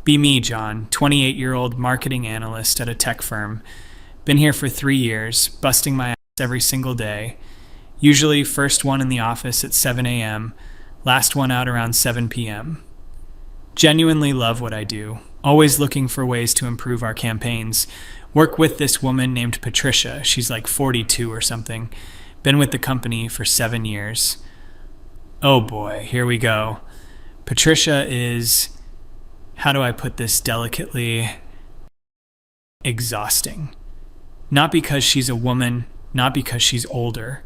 Be me, John, 28-year-old marketing analyst at a tech firm. Been here for 3 years, busting my ass every single day. Usually first one in the office at 7 a.m., last one out around 7 p.m. Genuinely love what I do, always looking for ways to improve our campaigns. Work with this woman named Patricia. She's like 42 or something. Been with the company for 7 years. Oh boy, here we go. Patricia is, how do I put this delicately, exhausting. Not because she's a woman, not because she's older,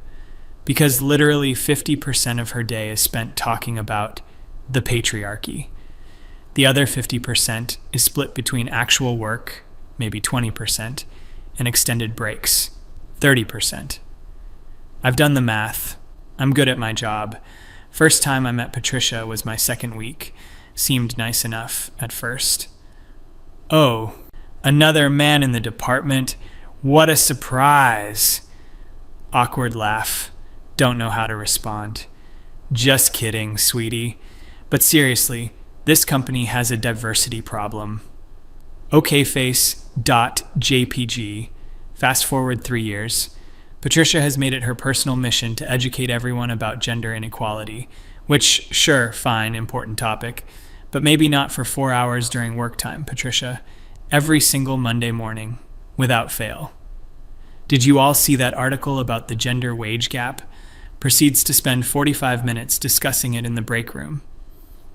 because literally 50% of her day is spent talking about the patriarchy. The other 50% is split between actual work, maybe 20%, and extended breaks, 30%. I've done the math. I'm good at my job. First time I met Patricia was my second week. Seemed nice enough at first. Oh, another man in the department. What a surprise. Awkward laugh. Don't know how to respond. Just kidding, sweetie. But seriously, this company has a diversity problem. okface.jpg. Fast forward 3 years. Patricia has made it her personal mission to educate everyone about gender inequality, which, sure, fine, important topic, but maybe not for 4 hours during work time, Patricia. Every single Monday morning, without fail. Did you all see that article about the gender wage gap? Proceeds to spend 45 minutes discussing it in the break room.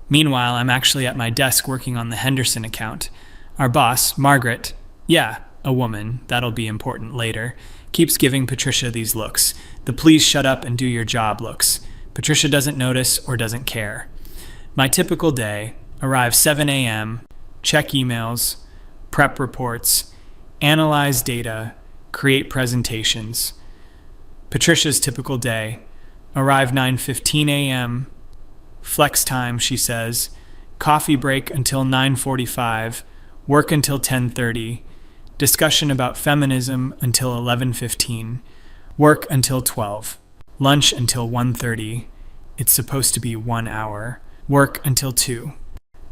Meanwhile, I'm actually at my desk working on the Henderson account. Our boss, Margaret, yeah, a woman, that'll be important later, keeps giving Patricia these looks. The please shut up and do your job looks. Patricia doesn't notice or doesn't care. My typical day, arrive 7 a.m., check emails, prep reports, analyze data, create presentations. Patricia's typical day, arrive 9:15 a.m., flex time, she says, coffee break until 9:45, work until 10:30, discussion about feminism until 11:15, work until 12, lunch until 1:30, it's supposed to be 1 hour, work until 2,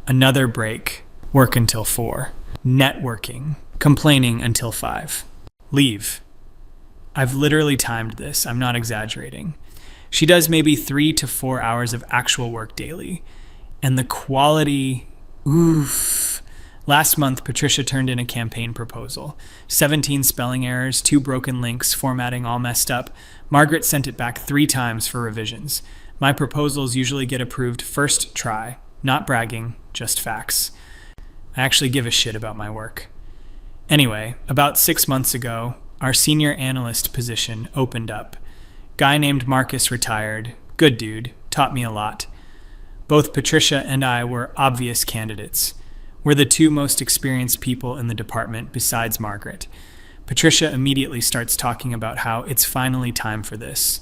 another break, work until 4, networking, complaining until 5, leave. I've literally timed this, I'm not exaggerating. She does maybe 3 to 4 hours of actual work daily, and the quality, oof. Last month, Patricia turned in a campaign proposal. 17 spelling errors, 2 broken links, formatting all messed up. Margaret sent it back 3 times for revisions. My proposals usually get approved first try. Not bragging, just facts. I actually give a shit about my work. Anyway, about 6 months ago, our senior analyst position opened up. Guy named Marcus retired. Good dude, taught me a lot. Both Patricia and I were obvious candidates. We're the 2 most experienced people in the department besides Margaret. Patricia immediately starts talking about how it's finally time for this.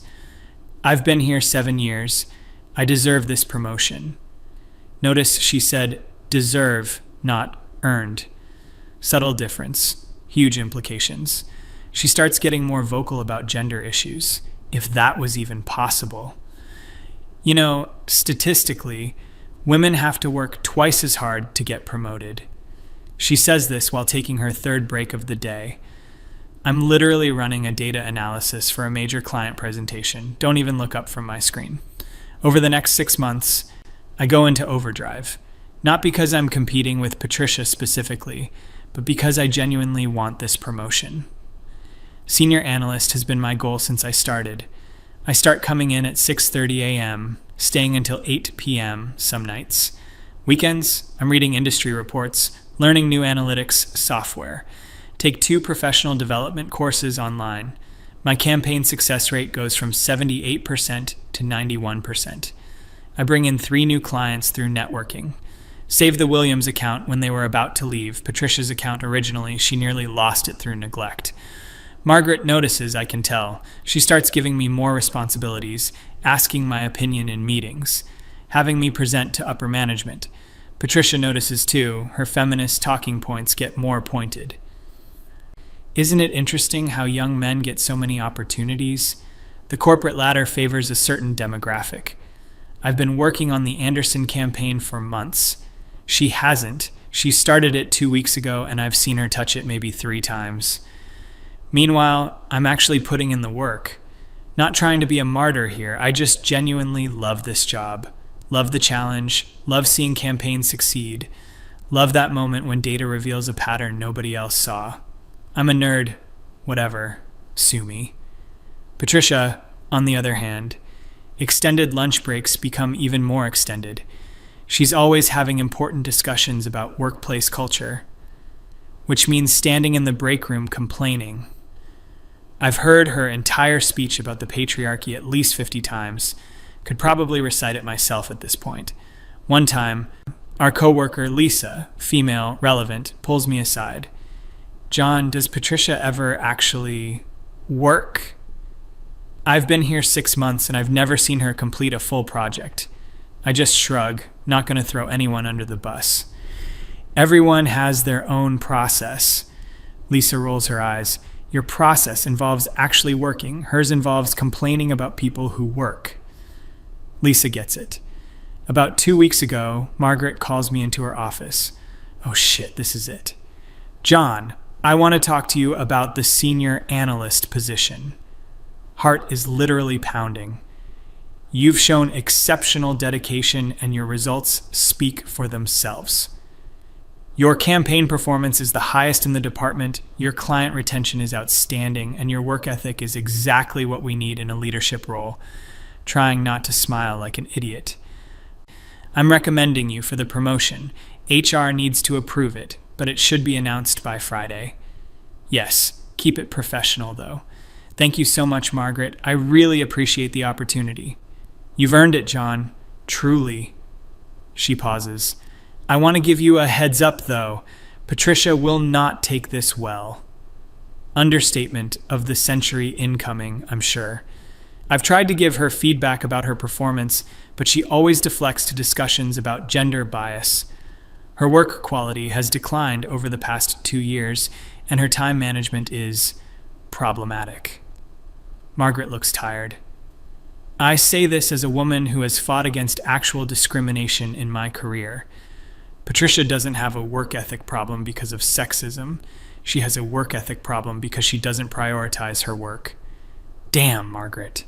I've been here 7 years. I deserve this promotion. Notice she said deserve, not earned. Subtle difference, huge implications. She starts getting more vocal about gender issues, if that was even possible. You know, statistically, women have to work twice as hard to get promoted. She says this while taking her 3rd break of the day. I'm literally running a data analysis for a major client presentation. Don't even look up from my screen. Over the next 6 months, I go into overdrive. Not because I'm competing with Patricia specifically, but because I genuinely want this promotion. Senior analyst has been my goal since I started. I start coming in at 6:30 a.m., staying until 8 p.m. some nights. Weekends, I'm reading industry reports, learning new analytics software. Take 2 professional development courses online. My campaign success rate goes from 78% to 91%. I bring in 3 new clients through networking. Save the Williams account when they were about to leave. Patricia's account originally, she nearly lost it through neglect. Margaret notices, I can tell. She starts giving me more responsibilities, asking my opinion in meetings, having me present to upper management. Patricia notices too, her feminist talking points get more pointed. Isn't it interesting how young men get so many opportunities? The corporate ladder favors a certain demographic. I've been working on the Anderson campaign for months. She hasn't. She started it 2 weeks ago, and I've seen her touch it maybe 3 times. Meanwhile, I'm actually putting in the work. Not trying to be a martyr here, I just genuinely love this job. Love the challenge, love seeing campaigns succeed, love that moment when data reveals a pattern nobody else saw. I'm a nerd, whatever, sue me. Patricia, on the other hand, extended lunch breaks become even more extended. She's always having important discussions about workplace culture, which means standing in the break room complaining. I've heard her entire speech about the patriarchy at least 50 times. Could probably recite it myself at this point. One time, our coworker Lisa, female, relevant, pulls me aside. John, does Patricia ever actually work? I've been here 6 months and I've never seen her complete a full project. I just shrug, not going to throw anyone under the bus. Everyone has their own process. Lisa rolls her eyes. Your process involves actually working. Hers involves complaining about people who work. Lisa gets it. About 2 weeks ago, Margaret calls me into her office. Oh shit, this is it. John, I want to talk to you about the senior analyst position. Heart is literally pounding. You've shown exceptional dedication and your results speak for themselves. Your campaign performance is the highest in the department, your client retention is outstanding, and your work ethic is exactly what we need in a leadership role. Trying not to smile like an idiot. I'm recommending you for the promotion. HR needs to approve it, but it should be announced by Friday. Yes, keep it professional though. Thank you so much, Margaret. I really appreciate the opportunity. You've earned it, John. Truly. She pauses. I want to give you a heads up, though. Patricia will not take this well. Understatement of the century incoming, I'm sure. I've tried to give her feedback about her performance, but she always deflects to discussions about gender bias. Her work quality has declined over the past 2 years, and her time management is problematic. Margaret looks tired. I say this as a woman who has fought against actual discrimination in my career. Patricia doesn't have a work ethic problem because of sexism. She has a work ethic problem because she doesn't prioritize her work. Damn, Margaret.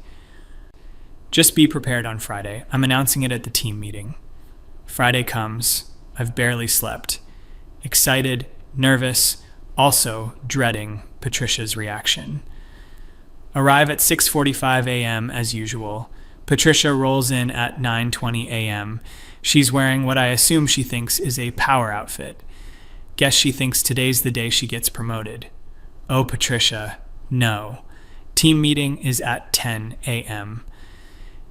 Just be prepared on Friday. I'm announcing it at the team meeting. Friday comes. I've barely slept. Excited, nervous, also dreading Patricia's reaction. Arrive at 6:45 a.m. as usual. Patricia rolls in at 9:20 a.m. She's wearing what I assume she thinks is a power outfit. Guess she thinks today's the day she gets promoted. Oh, Patricia, no. Team meeting is at 10 a.m.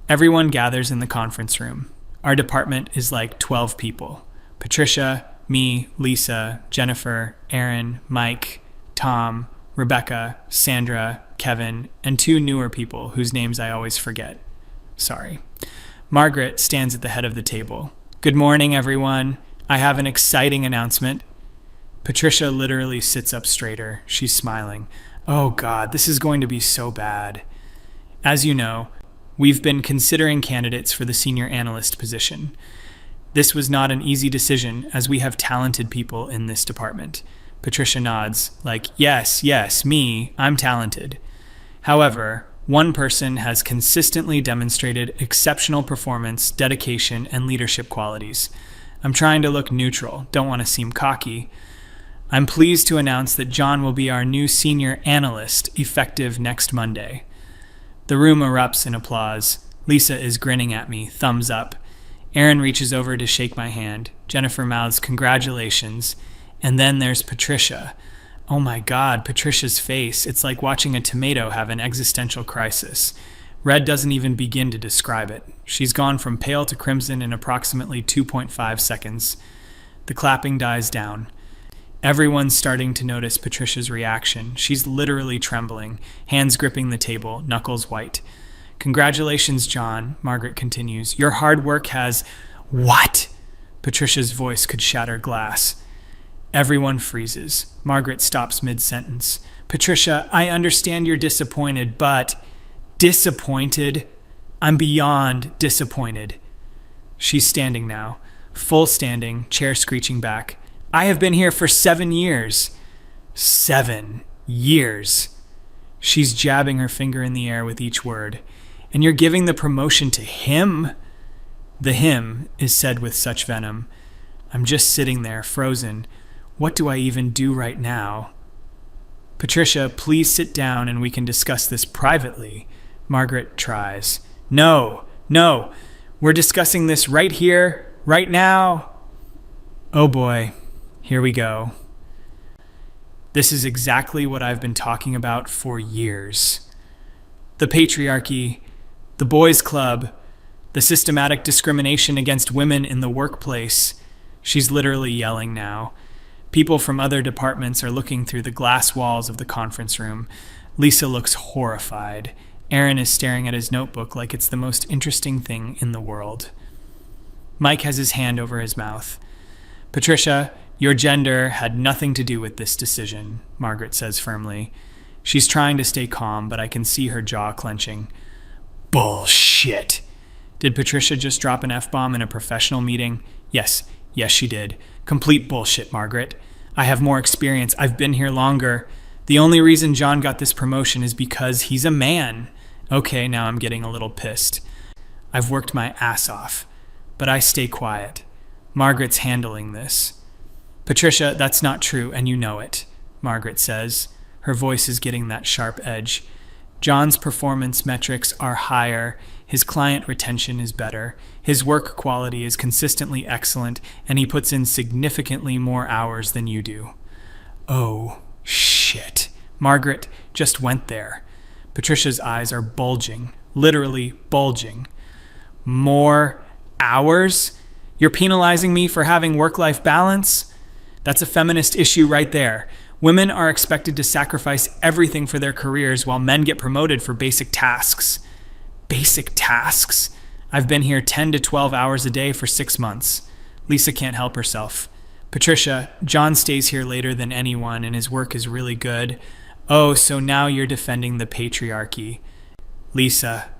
Everyone gathers in the conference room. Our department is like 12 people. Patricia, me, Lisa, Jennifer, Aaron, Mike, Tom, Rebecca, Sandra, Kevin, and 2 newer people whose names I always forget. Sorry. Margaret stands at the head of the table. Good morning, everyone. I have an exciting announcement. Patricia literally sits up straighter. She's smiling. Oh God, this is going to be so bad. As you know, we've been considering candidates for the senior analyst position. This was not an easy decision as we have talented people in this department. Patricia nods, like, yes, me, I'm talented. However, one person has consistently demonstrated exceptional performance, dedication, and leadership qualities. I'm trying to look neutral, don't want to seem cocky. I'm pleased to announce that John will be our new senior analyst, effective next Monday. The room erupts in applause. Lisa is grinning at me, thumbs up. Aaron reaches over to shake my hand. Jennifer mouths congratulations. And then there's Patricia. Oh my God, Patricia's face. It's like watching a tomato have an existential crisis. Red doesn't even begin to describe it. She's gone from pale to crimson in approximately 2.5 seconds. The clapping dies down. Everyone's starting to notice Patricia's reaction. She's literally trembling, hands gripping the table, knuckles white. Congratulations, John, Margaret continues. Your hard work has... What? Patricia's voice could shatter glass. Everyone freezes. Margaret stops mid-sentence. Patricia, I understand you're disappointed, but... Disappointed? I'm beyond disappointed. She's standing now. Full standing, chair screeching back. I have been here for 7 years. 7 years. She's jabbing her finger in the air with each word. And you're giving the promotion to him? The him is said with such venom. I'm just sitting there, frozen. What do I even do right now? Patricia, please sit down and we can discuss this privately. Margaret tries. No. We're discussing this right here, right now. Oh boy, here we go. This is exactly what I've been talking about for years. The patriarchy, the boys' club, the systematic discrimination against women in the workplace. She's literally yelling now. People from other departments are looking through the glass walls of the conference room. Lisa looks horrified. Aaron is staring at his notebook like it's the most interesting thing in the world. Mike has his hand over his mouth. Patricia, your gender had nothing to do with this decision, Margaret says firmly. She's trying to stay calm, but I can see her jaw clenching. Bullshit. Did Patricia just drop an F-bomb in a professional meeting? Yes, she did. Complete bullshit, Margaret. I have more experience. I've been here longer. The only reason John got this promotion is because he's a man. Okay, now I'm getting a little pissed. I've worked my ass off, but I stay quiet. Margaret's handling this. Patricia, that's not true, and you know it, Margaret says. Her voice is getting that sharp edge. John's performance metrics are higher. His client retention is better. His work quality is consistently excellent, and he puts in significantly more hours than you do. Oh, shit. Margaret just went there. Patricia's eyes are bulging, literally bulging. More hours? You're penalizing me for having work-life balance? That's a feminist issue right there. Women are expected to sacrifice everything for their careers while men get promoted for basic tasks. Basic tasks? I've been here 10 to 12 hours a day for 6 months. Lisa can't help herself. Patricia, John stays here later than anyone and his work is really good. Oh, so now you're defending the patriarchy. Lisa.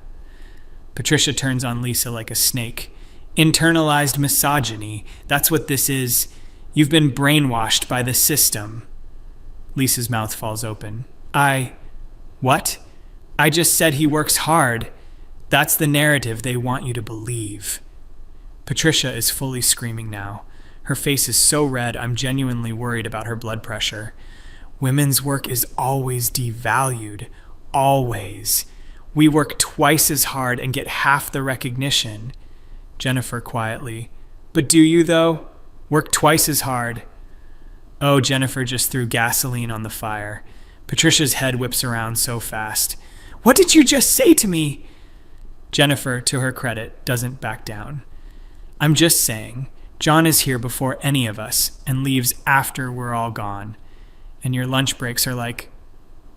Patricia turns on Lisa like a snake. Internalized misogyny. That's what this is. You've been brainwashed by the system. Lisa's mouth falls open. What? I just said he works hard. That's the narrative they want you to believe. Patricia is fully screaming now. Her face is so red, I'm genuinely worried about her blood pressure. Women's work is always devalued. Always. We work twice as hard and get half the recognition. Jennifer quietly. But do you, though? Work twice as hard. Oh, Jennifer just threw gasoline on the fire. Patricia's head whips around so fast. What did you just say to me? Jennifer, to her credit, doesn't back down. I'm just saying, John is here before any of us and leaves after we're all gone. And your lunch breaks are like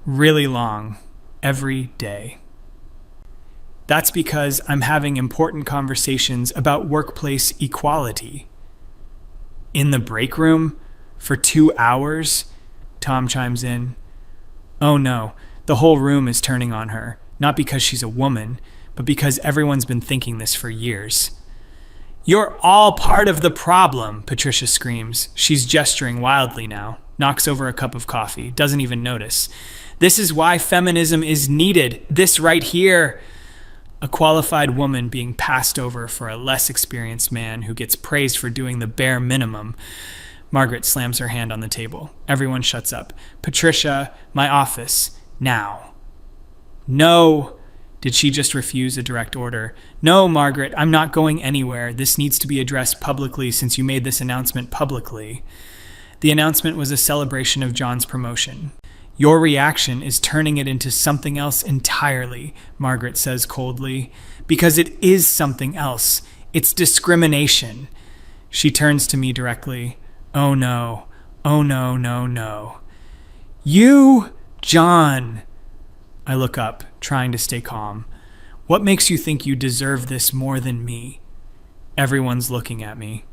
really long every day. That's because I'm having important conversations about workplace equality. In the break room? For 2 hours? Tom chimes in. Oh no, the whole room is turning on her. Not because she's a woman, but because everyone's been thinking this for years. You're all part of the problem, Patricia screams. She's gesturing wildly now. Knocks over a cup of coffee. Doesn't even notice. This is why feminism is needed. This right here. A qualified woman being passed over for a less experienced man who gets praised for doing the bare minimum. Margaret slams her hand on the table. Everyone shuts up. Patricia, my office. Now. No. Did she just refuse a direct order? No, Margaret, I'm not going anywhere. This needs to be addressed publicly since you made this announcement publicly. The announcement was a celebration of John's promotion. Your reaction is turning it into something else entirely, Margaret says coldly. Because it is something else. It's discrimination. She turns to me directly. Oh no. Oh no. You, John. I look up, trying to stay calm. What makes you think you deserve this more than me? Everyone's looking at me.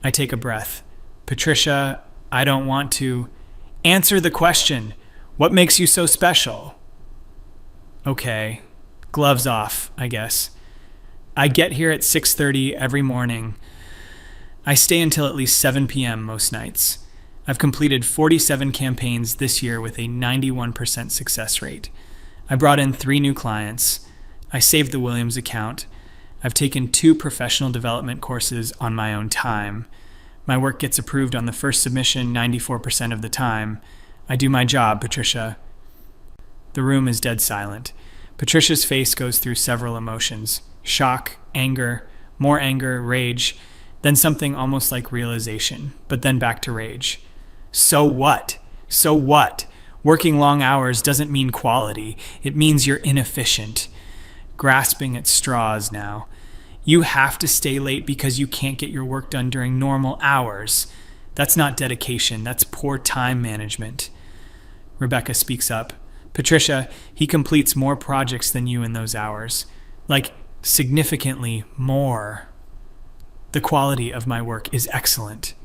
I take a breath. Patricia, I don't want to. Answer the question. What makes you so special? Okay. Gloves off, I guess. I get here at 6:30 every morning. I stay until at least 7 p.m. most nights. I've completed 47 campaigns this year with a 91% success rate. I brought in 3 new clients. I saved the Williams account. I've taken 2 professional development courses on my own time. My work gets approved on the first submission 94% of the time. I do my job, Patricia. The room is dead silent. Patricia's face goes through several emotions: shock, anger, more anger, rage, then something almost like realization, but then back to rage. So what? So what? Working long hours doesn't mean quality. It means you're inefficient. Grasping at straws now. You have to stay late because you can't get your work done during normal hours. That's not dedication. That's poor time management. Rebecca speaks up. Patricia, he completes more projects than you in those hours. Like, significantly more. The quality of my work is excellent.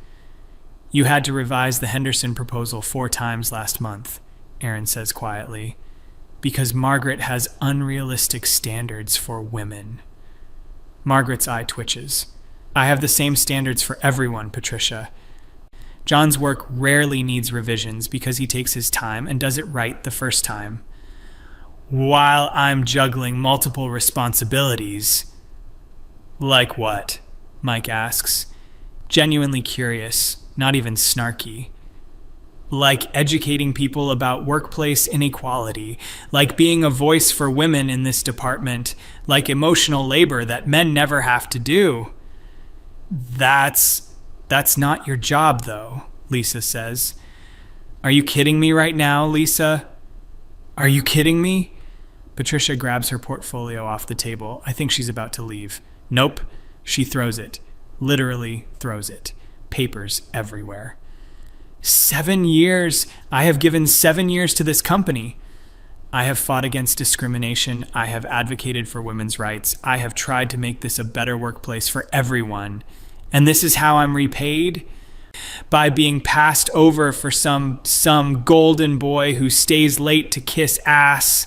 You had to revise the Henderson proposal 4 times last month, Aaron says quietly, because Margaret has unrealistic standards for women. Margaret's eye twitches. I have the same standards for everyone, Patricia. John's work rarely needs revisions because he takes his time and does it right the first time. While I'm juggling multiple responsibilities. Like what? Mike asks, genuinely curious, not even snarky. Like educating people about workplace inequality, like being a voice for women in this department, like emotional labor that men never have to do. That's not your job, though, Lisa says. Are you kidding me right now, Lisa? Are you kidding me? Patricia grabs her portfolio off the table. I think she's about to leave. Nope. She throws it. Literally throws it. Papers everywhere. 7 years. I have given 7 years to this company. I have fought against discrimination. I have advocated for women's rights. I have tried to make this a better workplace for everyone. And this is how I'm repaid? By being passed over for some golden boy who stays late to kiss ass.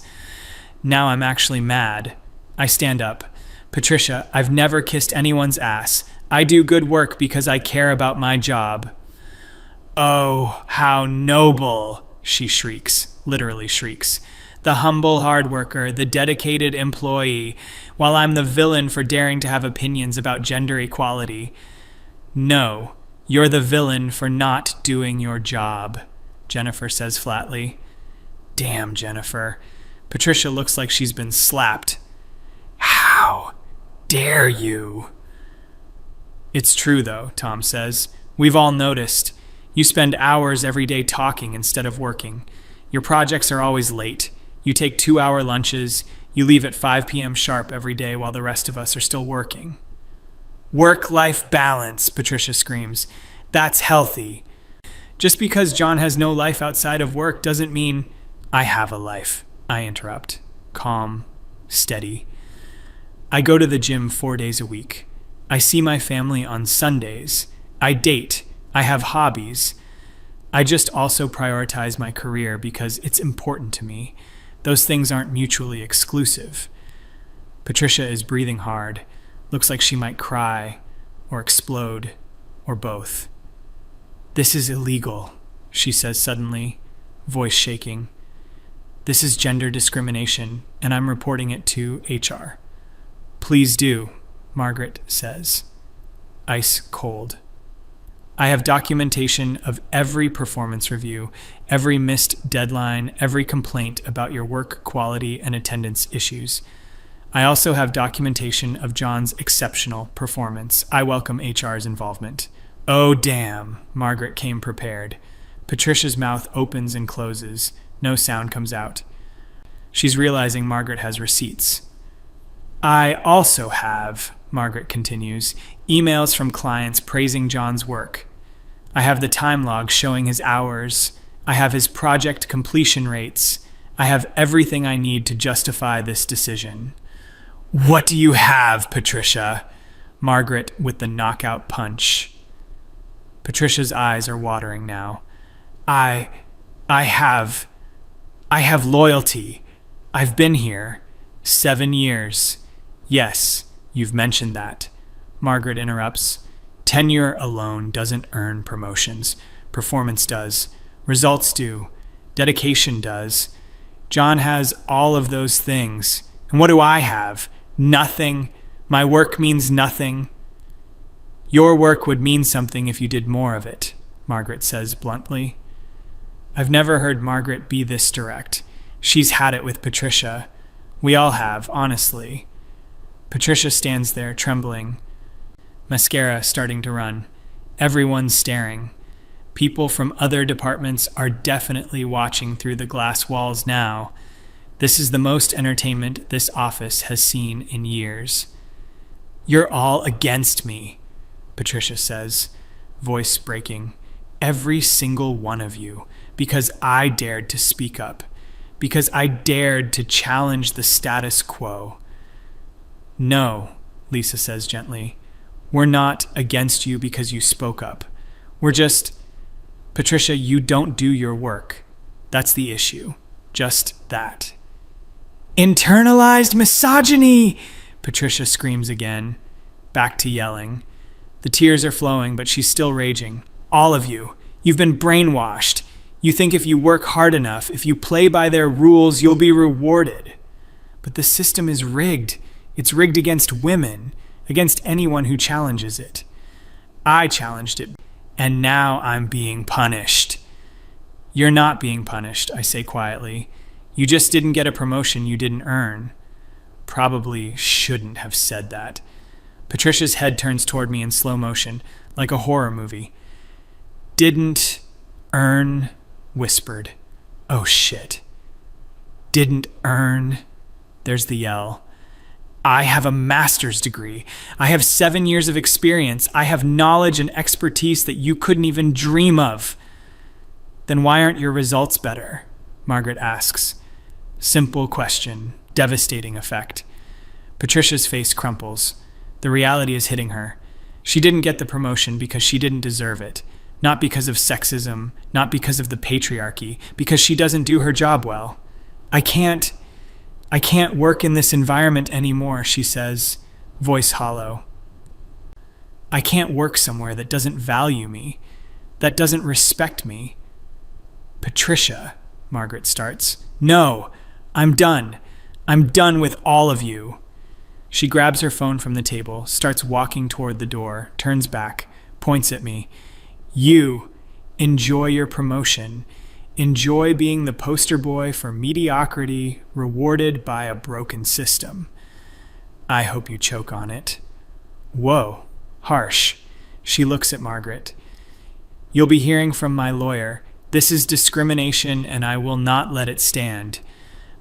Now I'm actually mad. I stand up. Patricia, I've never kissed anyone's ass. I do good work because I care about my job. Oh, how noble, she shrieks, literally shrieks. The humble hard worker, the dedicated employee, while I'm the villain for daring to have opinions about gender equality. No, you're the villain for not doing your job, Jennifer says flatly. Damn, Jennifer. Patricia looks like she's been slapped. How dare you? It's true, though, Tom says. We've all noticed. You spend hours every day talking instead of working. Your projects are always late. You take 2-hour lunches. You leave at 5 p.m. sharp every day while the rest of us are still working. Work-life balance, Patricia screams. That's healthy. Just because John has no life outside of work doesn't mean I have a life, I interrupt. Calm, steady. I go to the gym 4 days a week. I see my family on Sundays. I date. I have hobbies. I just also prioritize my career because it's important to me. Those things aren't mutually exclusive. Patricia is breathing hard. Looks like she might cry, or explode, or both. This is illegal, she says suddenly, voice shaking. This is gender discrimination, and I'm reporting it to HR. Please do, Margaret says. Ice cold. I have documentation of every performance review, every missed deadline, every complaint about your work quality and attendance issues. I also have documentation of John's exceptional performance. I welcome HR's involvement. Oh, damn, Margaret came prepared. Patricia's mouth opens and closes. No sound comes out. She's realizing Margaret has receipts. I also have, Margaret continues, emails from clients praising John's work. I have the time log showing his hours. I have his project completion rates. I have everything I need to justify this decision. What do you have, Patricia? Margaret with the knockout punch. Patricia's eyes are watering now. I have loyalty. I've been here 7 years. Yes, you've mentioned that. Margaret interrupts. Tenure alone doesn't earn promotions. Performance does. Results do. Dedication does. John has all of those things. And what do I have? Nothing. My work means nothing. Your work would mean something if you did more of it, Margaret says bluntly. I've never heard Margaret be this direct. She's had it with Patricia. We all have, honestly. Patricia stands there, trembling. Mascara starting to run. Everyone's staring. People from other departments are definitely watching through the glass walls now. This is the most entertainment this office has seen in years. You're all against me, Patricia says, voice breaking. Every single one of you, because I dared to speak up, because I dared to challenge the status quo. No, Lisa says gently. We're not against you because you spoke up. We're just... Patricia, you don't do your work. That's the issue. Just that. Internalized misogyny! Patricia screams again, back to yelling. The tears are flowing, but she's still raging. All of you. You've been brainwashed. You think if you work hard enough, if you play by their rules, you'll be rewarded. But the system is rigged. It's rigged against women, against anyone who challenges it. I challenged it, and now I'm being punished. You're not being punished, I say quietly. You just didn't get a promotion you didn't earn. Probably shouldn't have said that. Patricia's head turns toward me in slow motion, like a horror movie. Didn't earn, whispered. Oh shit. Didn't earn. There's the yell. I have a master's degree. I have 7 years of experience. I have knowledge and expertise that you couldn't even dream of. Then why aren't your results better? Margaret asks. Simple question, devastating effect. Patricia's face crumples. The reality is hitting her. She didn't get the promotion because she didn't deserve it. Not because of sexism, not because of the patriarchy, because she doesn't do her job well. I can't work in this environment anymore, she says, voice hollow. I can't work somewhere that doesn't value me, that doesn't respect me. Patricia, Margaret starts. No, I'm done. I'm done with all of you. She grabs her phone from the table, starts walking toward the door, turns back, points at me. You, enjoy your promotion. Enjoy being the poster boy for mediocrity, rewarded by a broken system. I hope you choke on it. Whoa, harsh. She looks at Margaret. You'll be hearing from my lawyer. This is discrimination, and I will not let it stand.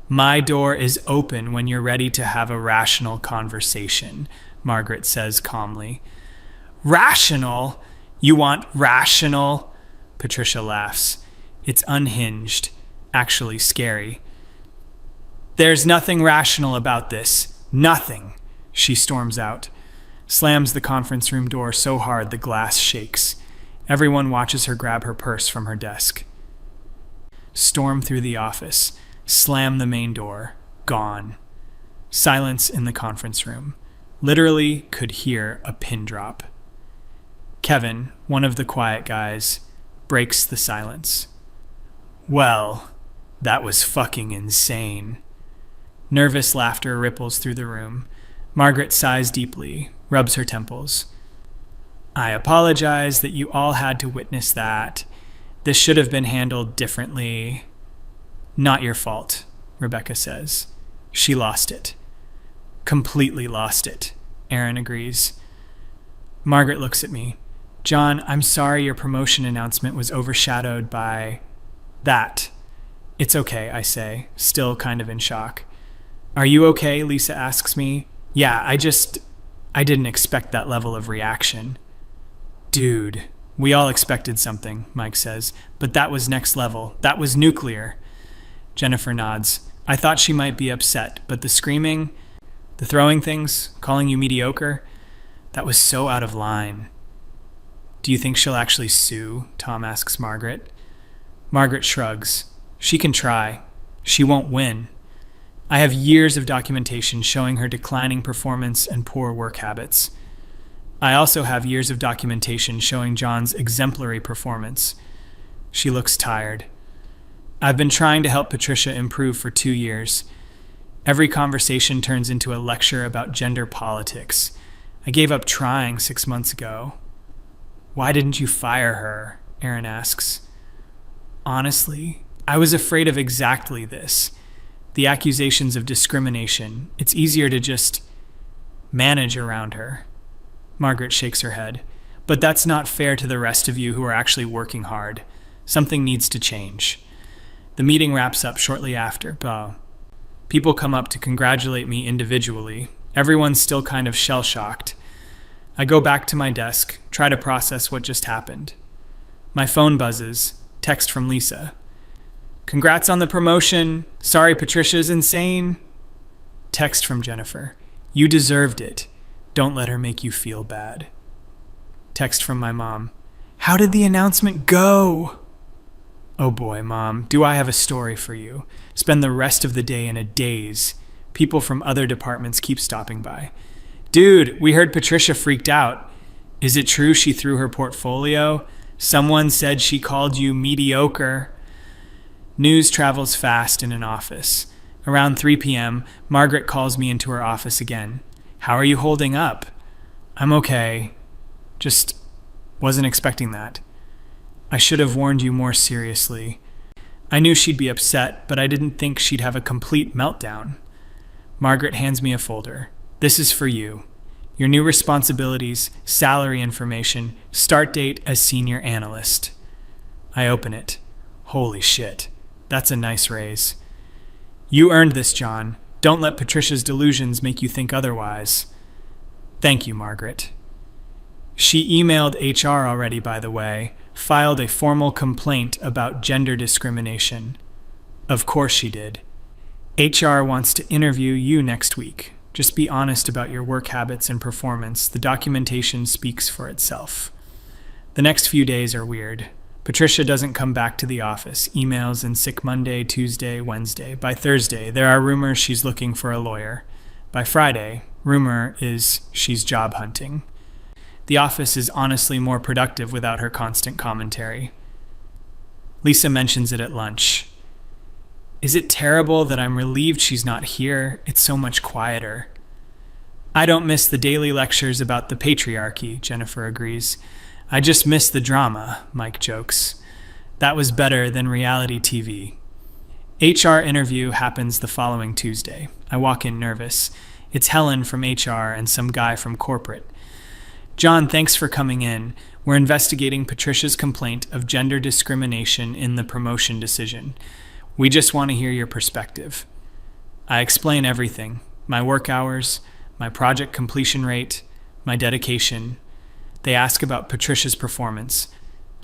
My door is open when you're ready to have a rational conversation, Margaret says calmly. Rational? You want rational? Patricia laughs. It's unhinged, actually scary. There's nothing rational about this. Nothing, she storms out, slams the conference room door so hard the glass shakes. Everyone watches her grab her purse from her desk. Storm through the office, slam the main door, gone. Silence in the conference room. Literally could hear a pin drop. Kevin, one of the quiet guys, breaks the silence. Well, that was fucking insane. Nervous laughter ripples through the room. Margaret sighs deeply, rubs her temples. I apologize that you all had to witness that. This should have been handled differently. Not your fault, Rebecca says. She lost it. Completely lost it, Aaron agrees. Margaret looks at me. John, I'm sorry your promotion announcement was overshadowed by... that. It's okay, I say, still kind of in shock. Are you okay? Lisa asks me. Yeah, I didn't expect that level of reaction. Dude, we all expected something, Mike says, but that was next level. That was nuclear. Jennifer nods. I thought she might be upset, but the screaming, the throwing things, calling you mediocre, that was so out of line. Do you think she'll actually sue? Tom asks Margaret. Margaret shrugs. She can try. She won't win. I have years of documentation showing her declining performance and poor work habits. I also have years of documentation showing John's exemplary performance. She looks tired. I've been trying to help Patricia improve for 2 years. Every conversation turns into a lecture about gender politics. I gave up trying 6 months ago. Why didn't you fire her? Aaron asks. Honestly, I was afraid of exactly this. The accusations of discrimination. It's easier to just manage around her. Margaret shakes her head. But that's not fair to the rest of you who are actually working hard. Something needs to change. The meeting wraps up shortly after. People come up to congratulate me individually. Everyone's still kind of shell-shocked. I go back to my desk, try to process what just happened. My phone buzzes. Text from Lisa. Congrats on the promotion. Sorry, Patricia's insane. Text from Jennifer. You deserved it. Don't let her make you feel bad. Text from my mom. How did the announcement go? Oh boy, Mom, do I have a story for you. Spend the rest of the day in a daze. People from other departments keep stopping by. Dude, we heard Patricia freaked out. Is it true she threw her portfolio? Someone said she called you mediocre. News travels fast in an office. Around 3 p.m., Margaret calls me into her office again. How are you holding up? I'm okay. Just wasn't expecting that. I should have warned you more seriously. I knew she'd be upset, but I didn't think she'd have a complete meltdown. Margaret hands me a folder. This is for you. Your new responsibilities, salary information, start date as senior analyst. I open it. Holy shit. That's a nice raise. You earned this, John. Don't let Patricia's delusions make you think otherwise. Thank you, Margaret. She emailed HR already, by the way, filed a formal complaint about gender discrimination. Of course she did. HR wants to interview you next week. Just be honest about your work habits and performance. The documentation speaks for itself. The next few days are weird. Patricia doesn't come back to the office. Emails and sick Monday, Tuesday, Wednesday. By Thursday, there are rumors she's looking for a lawyer. By Friday, rumor is she's job hunting. The office is honestly more productive without her constant commentary. Lisa mentions it at lunch. Is it terrible that I'm relieved she's not here? It's so much quieter. I don't miss the daily lectures about the patriarchy, Jennifer agrees. I just miss the drama, Mike jokes. That was better than reality TV. HR interview happens the following Tuesday. I walk in nervous. It's Helen from HR and some guy from corporate. John, thanks for coming in. We're investigating Patricia's complaint of gender discrimination in the promotion decision. We just want to hear your perspective. I explain everything. My work hours, my project completion rate, my dedication. They ask about Patricia's performance.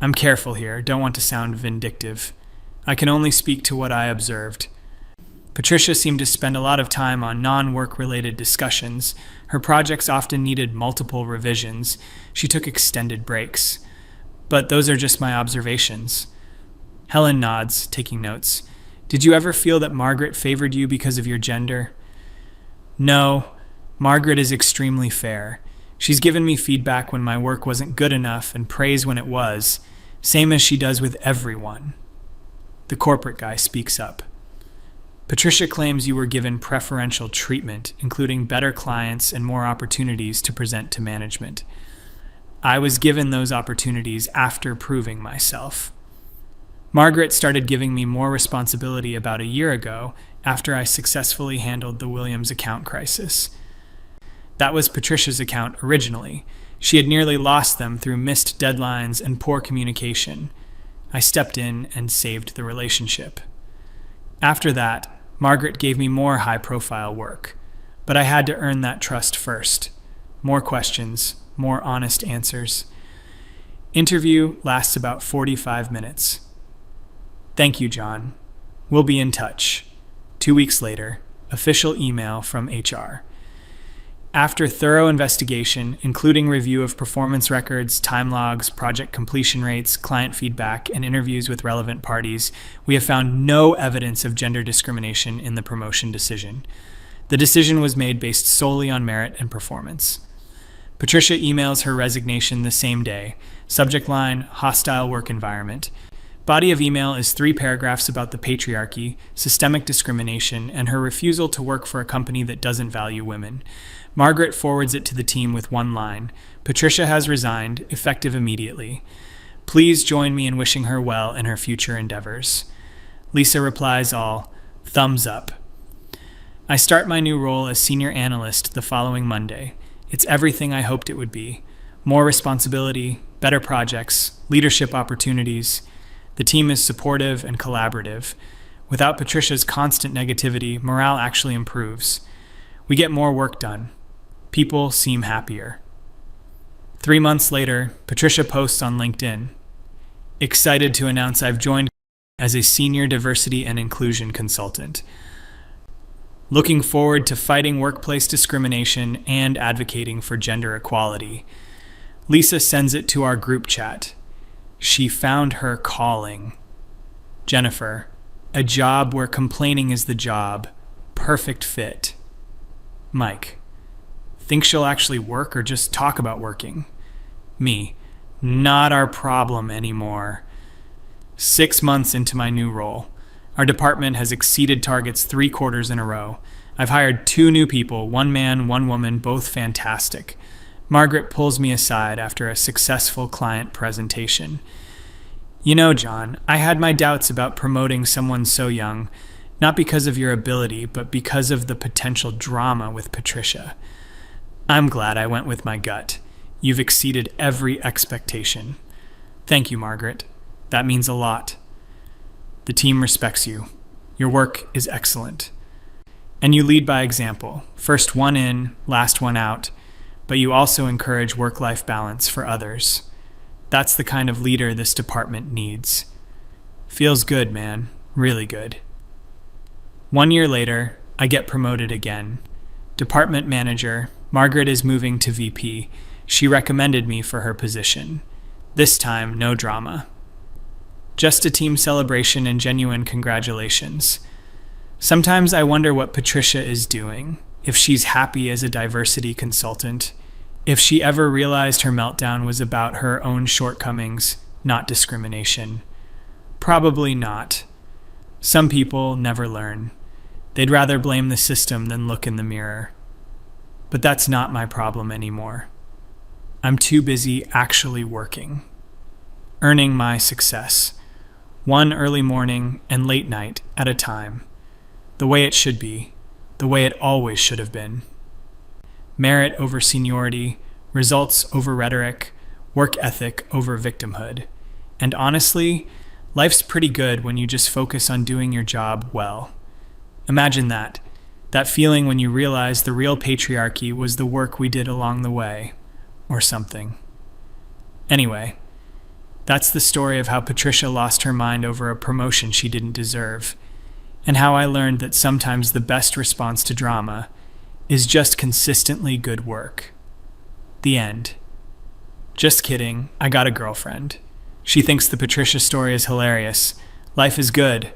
I'm careful here, don't want to sound vindictive. I can only speak to what I observed. Patricia seemed to spend a lot of time on non-work-related discussions. Her projects often needed multiple revisions. She took extended breaks. But those are just my observations. Helen nods, taking notes. Did you ever feel that Margaret favored you because of your gender? No. Margaret is extremely fair. She's given me feedback when my work wasn't good enough and praise when it was, same as she does with everyone. The corporate guy speaks up. Patricia claims you were given preferential treatment, including better clients and more opportunities to present to management. I was given those opportunities after proving myself. Margaret started giving me more responsibility about a year ago after I successfully handled the Williams account crisis. That was Patricia's account originally. She had nearly lost them through missed deadlines and poor communication. I stepped in and saved the relationship. After that, Margaret gave me more high-profile work, but I had to earn that trust first. More questions, more honest answers. Interview lasts about 45 minutes. Thank you, John. We'll be in touch. 2 weeks later, official email from HR. After thorough investigation, including review of performance records, time logs, project completion rates, client feedback, and interviews with relevant parties, we have found no evidence of gender discrimination in the promotion decision. The decision was made based solely on merit and performance. Patricia emails her resignation the same day. Subject line, hostile work environment. Body of email is 3 paragraphs about the patriarchy, systemic discrimination, and her refusal to work for a company that doesn't value women. Margaret forwards it to the team with one line. Patricia has resigned, effective immediately. Please join me in wishing her well in her future endeavors. Lisa replies all, thumbs up. I start my new role as senior analyst the following Monday. It's everything I hoped it would be. More responsibility, better projects, leadership opportunities. The team is supportive and collaborative. Without Patricia's constant negativity, morale actually improves. We get more work done. People seem happier. 3 months later, Patricia posts on LinkedIn. Excited to announce I've joined as a senior diversity and inclusion consultant. Looking forward to fighting workplace discrimination and advocating for gender equality. Lisa sends it to our group chat. She found her calling. Jennifer, a job where complaining is the job. Perfect fit. Mike, think she'll actually work or just talk about working? Me, not our problem anymore. 6 months into my new role. Our department has exceeded targets 3 quarters in a row. I've hired 2 new people, 1 man, 1 woman, both fantastic. Margaret pulls me aside after a successful client presentation. You know, John, I had my doubts about promoting someone so young, not because of your ability, but because of the potential drama with Patricia. I'm glad I went with my gut. You've exceeded every expectation. Thank you, Margaret. That means a lot. The team respects you. Your work is excellent. And you lead by example. First one in, last one out. But you also encourage work-life balance for others. That's the kind of leader this department needs. Feels good, man. Really good. 1 year later, I get promoted again. Department manager, Margaret is moving to VP. She recommended me for her position. This time, no drama. Just a team celebration and genuine congratulations. Sometimes I wonder what Patricia is doing, if she's happy as a diversity consultant, if she ever realized her meltdown was about her own shortcomings, not discrimination. Probably not. Some people never learn. They'd rather blame the system than look in the mirror. But that's not my problem anymore. I'm too busy actually working, earning my success, one early morning and late night at a time, the way it should be, the way it always should have been. Merit over seniority, results over rhetoric, work ethic over victimhood. And honestly, life's pretty good when you just focus on doing your job well. Imagine that feeling when you realize the real patriarchy was the work we did along the way, or something. Anyway, that's the story of how Patricia lost her mind over a promotion she didn't deserve, and how I learned that sometimes the best response to drama is just consistently good work. The end. Just kidding, I got a girlfriend. She thinks the Patricia story is hilarious. Life is good.